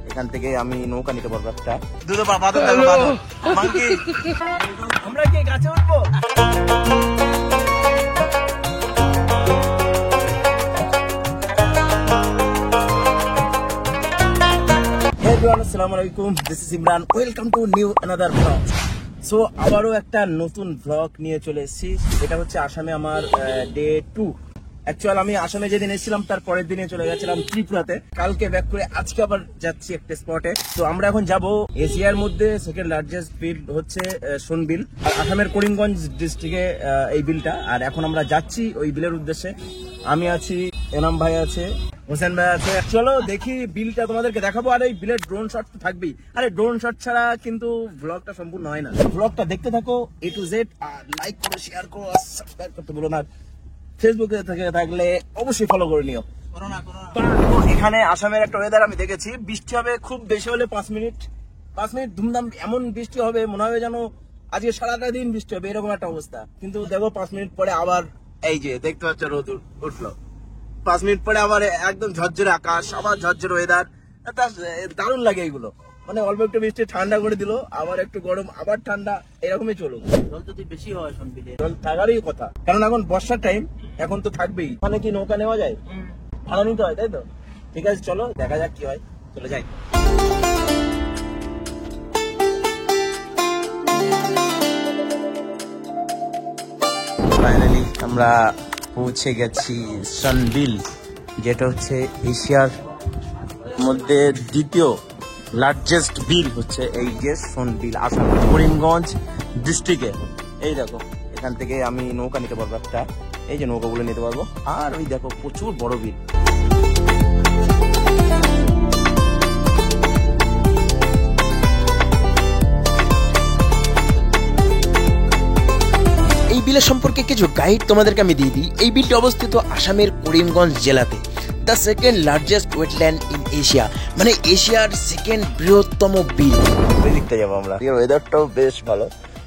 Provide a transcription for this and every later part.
এখান থেকে আমি নৌকা নিতে পারবো একটা। আমরা কি গাছে উঠবো? আসসালামু আলাইকুম, this is Imran, welcome to new another blog. So আবারও একটা নতুন ব্লগ নিয়ে চলে এসেছি। এটা হচ্ছে আসামে আমার ডে 2। অ্যাকচুয়াল আমি আসামে যেদিন এসেছিলাম তার পরের দিনে চলে গেছিলাম ত্রিপুরাতে। কালকে ব্যাক করে আজকে আবার যাচ্ছি একটা স্পটে। তো আমরা এখন যাব এশিয়ার মধ্যে সেকেন্ড লার্জেস্ট বিল হচ্ছে সোন বিল, আসামের করিমগঞ্জ ডিস্ট্রিক্টে এই বিলটা। আর এখন আমরা যাচ্ছি ওই বিলের উদ্দেশ্যে। আমি আছি, এনাম ভাই আছে, হোসেন ভাই আছে। চলো দেখি বিলটা তোমাদেরকে দেখাবো। আর এই বিলের ড্রোন শট তো থাকবেই। আরে ড্রোন শট ছাড়া কিন্তু ব্লগটা সম্পূর্ণ হয় না। ব্লগটা দেখতে থাকো A to Z, আর লাইক করো, শেয়ার করো, সাবস্ক্রাইব করতে বলো না। ফেসবুকে থেকে থাকলে অবশ্যই ফলো করে নিও। এখানে আসামের একটা ওয়েদার আমি দেখেছি, বৃষ্টি হবে খুব বেশি হলে 5 মিনিট ধুমধাম এমন বৃষ্টি হবে, মনে হবে যেন আজকে সারাটা দিন বৃষ্টি হবে, এরকম একটা অবস্থা। কিন্তু দেখো 5 মিনিট পরে আবার এই যে দেখতে পাচ্ছ রোদ উঠলো। 5 মিনিট পরে আবার একদম ঝরঝরে আকাশ, আবার ঝরঝরে ওয়েদার। দারুণ লাগে এগুলো। মানে অল্প একটু বৃষ্টি ঠান্ডা করে দিল, আবার একটু গরম, আবার ঠান্ডা, এরকমই চলুক। জল যদি বেশি হয় জল থাকারই কথা, কারণ এখন বর্ষার টাইম, এখন তো থাকবেই। মানে কি নৌকা নেওয়া যায়, ভাড়া নিতে হয়, তাই তো? ঠিক আছে, চলো দেখা যাক কি হয়, চলে যাই। ফাইনালি আমরা পৌঁছে গেছি সোন বিল, যেটা হচ্ছে এশিয়ার মধ্যে দ্বিতীয় লার্জেস্ট বিল হচ্ছে এই যে সোন বিল, আসাম করিমগঞ্জ ডিস্ট্রিক্টে। এই দেখো এখান থেকে আমি নৌকা নিতে পারবো একটা, এই যে নৌকাগুলো নিতে পারবো। আর ওই দেখো প্রচুর বড় বিল। এই বিলের সম্পর্কে কিছু গাইড তোমাদেরকে আমি দিয়ে দিই। এই বিলটি অবস্থিত আসামের করিমগঞ্জ জেলাতে। The second largest wetland in Asia, মানে এশিয়ার সেকেন্ড বৃহত্তম বিল। দেখতে যাবো আমরা। ওয়েদারটাও বেশ ভালো,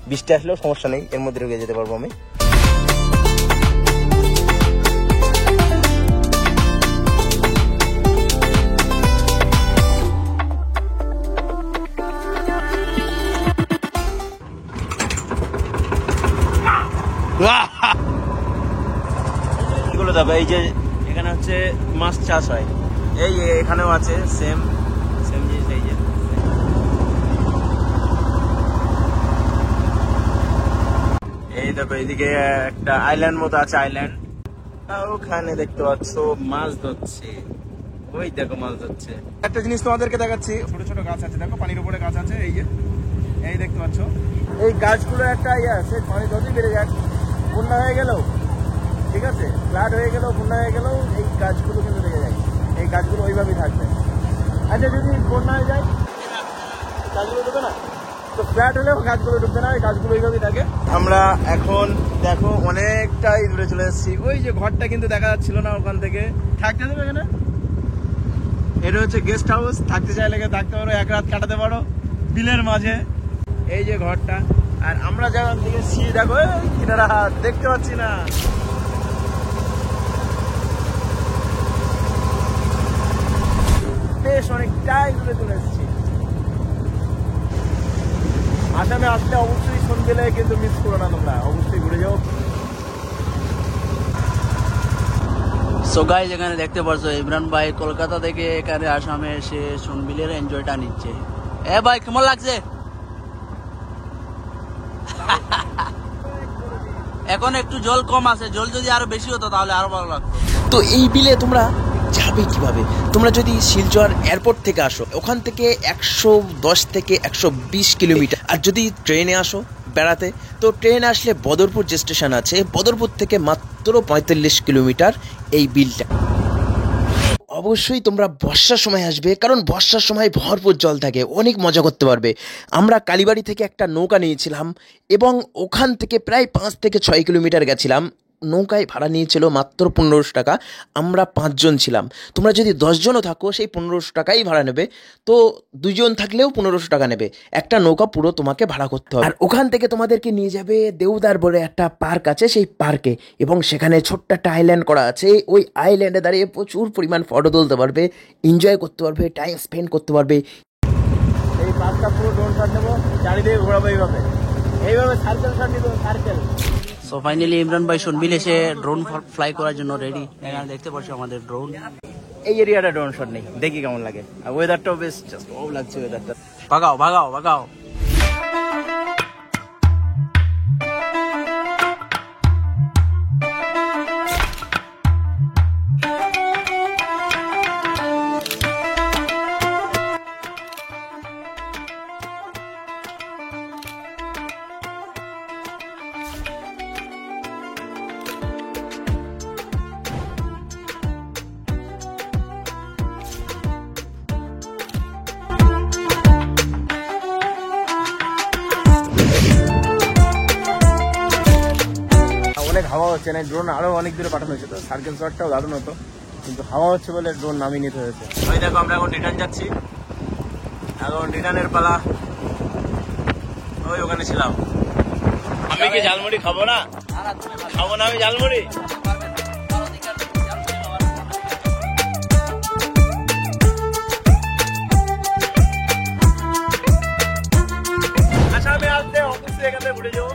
বৃষ্টি আসলেও সমস্যা নেই, এর মধ্যে ঢুকে যেতে পারবো আমি। এগুলো দেখো, এই যে এখানে হচ্ছে মাছ চাষ হয়, এই এখানেও আছে সেম জিনিস। এই যে এই দেখো এইদিকে একটা আইল্যান্ড মতো আছে, আইল্যান্ড। ওখানে দেখতে পাচ্ছ মাছ ধরছে, ওই দেখো মাছ ধরছে। একটা জিনিস তোমাদেরকে দেখাচ্ছি, ছোট ছোট গাছ আছে, দেখো পানির উপরে গাছ আছে। এই যে এই দেখতে পাচ্ছ, এই গাছগুলো একটা ইয়ে আছে, পানি যতই বেড়ে যাক, বন্যা হয়ে গেলেও ঠিক আছে, ফ্লাড হয়ে গেলেও, বন্যা হয়ে গেলেও এই গাছগুলো কিন্তু রেখে যায়। এই গাছগুলো ওইভাবেই থাকবে। আচ্ছা যদি বন্যা হয়ে যায় গাছগুলো ঢুকবে না, তো ফ্ল্যাট হলেও গাছগুলো ঢুকবে না, এই গাছগুলো ওইভাবেই থাকে। আমরা এখন দেখো অনেকটাই দূরে চলে এসেছি। ওই যে ঘরটা কিন্তু দেখা যাচ্ছিল না ওখান থেকে। থাকতে দেবে এখানে, এটা হচ্ছে গেস্ট হাউস। থাকতে চাইলে থাকতে পারো, এক রাত কাটাতে পারো বিলের মাঝে। এই যে ঘরটা। আর আমরা যেমন দেখেছি, দেখো কিনারা দেখতে পাচ্ছি না, বেশ অনেকটাই দূরে চলে এসেছি। আসামে আসলে অবশ্যই সোন বিলে কিন্তু মিস করো না তোমরা, অবশ্যই ঘুরে যাও। সো গাইস, এখানে দেখতে পাচ্ছ ইমরান ভাই কলকাতা থেকে এখানে আসামে এসে সোন বিলের এনজয়টা নিচ্ছে। এ ভাই কেমন লাগছে? এখন একটু জল কম আছে, জল যদি আরো বেশি হতো তাহলে আরো ভালো লাগতো। তো এই বিলে তোমরা যাবে কিভাবে? তোমরা যদি শিলচর এয়ারপোর্ট থেকে আসো, ওখান থেকে 110 থেকে 120 কিলোমিটার। আর যদি ট্রেনে আসো বেড়াতে, তো ট্রেনে আসলে বদরপুর যে স্টেশন আছে, বদরপুর থেকে মাত্র 45 কিলোমিটার এই বিলটা। অবশ্যই তোমরা বর্ষার সময় আসবে, কারণ বর্ষার সময় ভরপুর জল থাকে, অনেক মজা করতে পারবে। আমরা কালীবাড়ি থেকে একটা নৌকা নিয়েছিলাম এবং ওখান থেকে প্রায় 5 থেকে 6 কিলোমিটার গেছিলাম নৌকায় ভাড়া নিয়েছিল মাত্র 1500 টাকা। আমরা 5 জন ছিলাম। তোমরা যদি 10 জনও থাকো সেই 1500 টাকাই ভাড়া নেবে। তো 2 জন থাকলেও 1500 টাকা নেবে। একটা নৌকা পুরো তোমাকে ভাড়া করতে হবে। আর ওখান থেকে তোমাদেরকে নিয়ে যাবে দেওদার বলে একটা পার্ক আছে, সেই পার্কে, এবং সেখানে ছোট্ট একটা আইল্যান্ড করা আছে। ওই আইল্যান্ডে দাঁড়িয়ে প্রচুর পরিমাণ ফটো তুলতে পারবে, এনজয় করতে পারবে, টাইম স্পেন্ড করতে পারবে। এই পার্কটা পুরো ড্রোন শট নেবো, চারিদিকে ঘোরাবো এইভাবে সার্কেল শট নিবো, সার্কেল। সো ফাইনালি ইমরান ভাই শুনবিল এসে ড্রোন ফ্লাই করার জন্য রেডি। এখানে দেখতে পাচ্ছ আমাদের ড্রোন। এই এরিয়াটা ড্রোন শট নেই, দেখি কেমন লাগে। আর ওয়েদারটাও বেশ জাস্ট ও লাগছে ওয়েদারটা। ভাগাও ভাগাও ভাগাও। অনেক হাওয়া হচ্ছে না, ড্রোন আরো অনেক দূরে পাঠানো হয়েছে, তো সার্কেল শটটাও দারুণ হতো, কিন্তু হাওয়া হচ্ছে বলে ড্রোন নামিয়ে নিতে হয়েছে। ওই দেখো আমরা এখন রিটার্ন যাচ্ছি, এখন রিটার্নের পালা। ওই ওখানে ছিলাম। আমি কি ঝালমুড়ি খাবো না? খাবো না আমি ঝালমুড়ি। আচ্ছা আমি আসতে অফিসে এখান থেকে ঘুরে যাবো।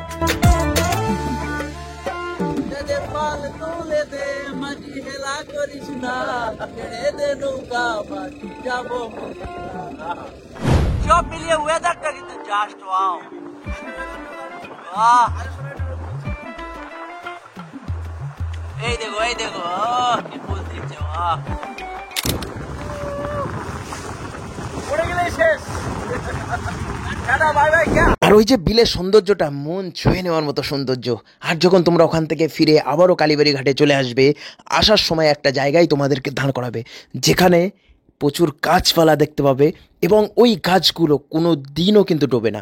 সব মিলিয়ে ওয়েদারটা কিন্তু জাস্ট ওয়াও। এই দেখো এই দেখো, কি ফুল দিচ্ছে। পড়ে গেলে শেষ। Tata bye bye. আর ওই যে বিলের সৌন্দর্যটা মন ছুঁয়ে নেওয়ার মতো সৌন্দর্য। আর যখন তোমরা ওখান থেকে ফিরে আবারও কালীবাড়ি ঘাটে চলে আসবে, আসার সময় একটা জায়গায় তোমাদেরকে দাঁড় করাবে, যেখানে প্রচুর গাছপালা দেখতে পাবে, এবং ওই গাছগুলো কোনো দিনও কিন্তু ডোবে না।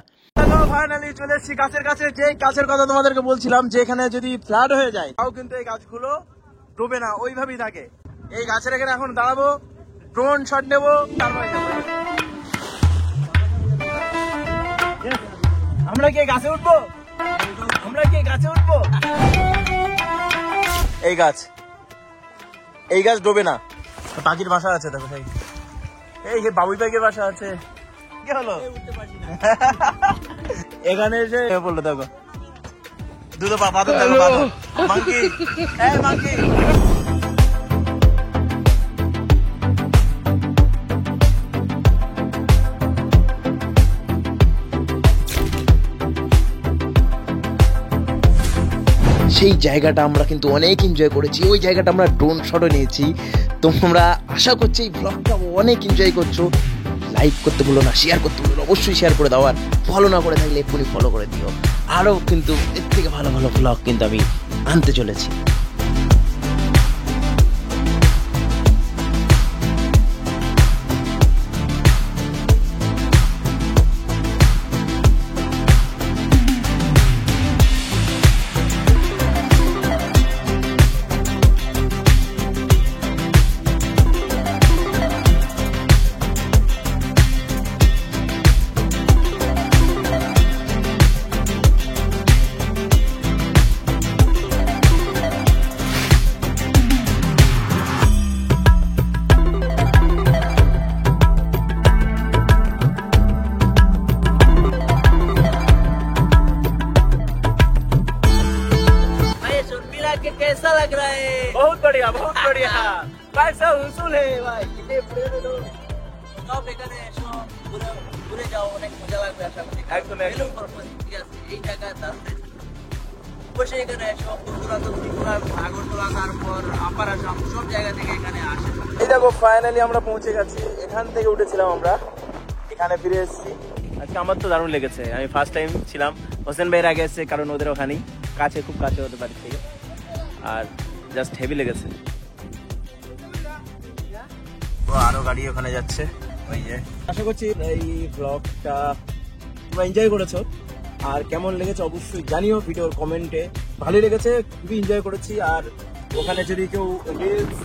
ফাইনালি চলে এসেছি গাছের কাছে। যে গাছের কথা তোমাদেরকে বলছিলাম, যে এখানে যদি ফ্লাড হয়ে যায় তাও কিন্তু এই গাছগুলো ডোবে না, ওইভাবেই থাকে। এই গাছের এখানে এখন দাঁড়াবো, ড্রোন শট নেবো, তারপরে আমরা কি গাছে উঠবো? আমরা কি গাছে উঠবো? এই গাছ ডোবে না। পাখির বাসা আছে দেখো ভাই, এই বাবুই পাখির বাসা আছে। কি হলো? এখানে এসে বললো দেখো দুটো বাদর দেখো, বাদর মাঙ্কি, এই মাঙ্কি। সেই জায়গাটা আমরা কিন্তু অনেক এনজয় করেছি। ওই জায়গাটা আমরা ড্রোন শটও নিয়েছি। তোমরা আশা করছি এই ব্লগটা অনেক এনজয় করছো। লাইক করতে ভুলো না, শেয়ার করতে ভুলো না, অবশ্যই শেয়ার করে দাও। আর ফলো না করে থাকলে এক্ষুনি ফলো করে দিও। আরও কিন্তু এর থেকে ভালো ভালো ব্লগ কিন্তু আমি আনতে চলেছি। कैसा लग रहा है? बहुत बढ़िया, बहुत बढ़िया। पैसा वसूल है भाई। সব এখানে এসো, ঘুরে যাও, অনেক মজা লাগবে আশা করি। একদম একদম। ঠিক আছে, এই জায়গায় বসে এখানে এসো, বগুড়া তো ত্রিপুরা, আগরতলা, তারপর আপার আসাম, সব জায়গা থেকে এখানে আসে। এই দেখো ফাইনালি আমরা পৌঁছে গেছি। এখান থেকে উঠেছিলাম আমরা, এখানে ফিরে এসেছি। আজকে আমার তো দারুণ লেগেছে। আমি ফার্স্ট টাইম ছিলাম, হোসেন ভাইয়ের আগে এসেছে, কারণ ওদের ওখানেই কাছে, খুব কাছে ওদের বাড়ি থেকে। আর জাস্ট হেভি লেগেছে। আরো গাড়ি ওখানে যাচ্ছে। আশা করছি এই ব্লগটা তোমরা এনজয় করেছো। আর কেমন লেগেছে অবশ্যই জানিও ভিডিওর কমেন্টে। ভালোই লেগেছে, খুবই এনজয় করেছি। আর ওখানে যদি কেউ রিলস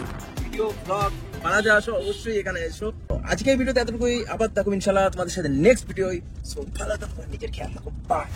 ভিডিও ব্লগ বানাতে আসো অবশ্যই এখানে এসো। আজকে এই ভিডিওতে এতটুকুই, আবার দেখো ইনশাল্লাহ তোমাদের সাথে নেক্সট ভিডিও। সো ভালো থাকো, নিজের খেয়াল রাখো, বাই।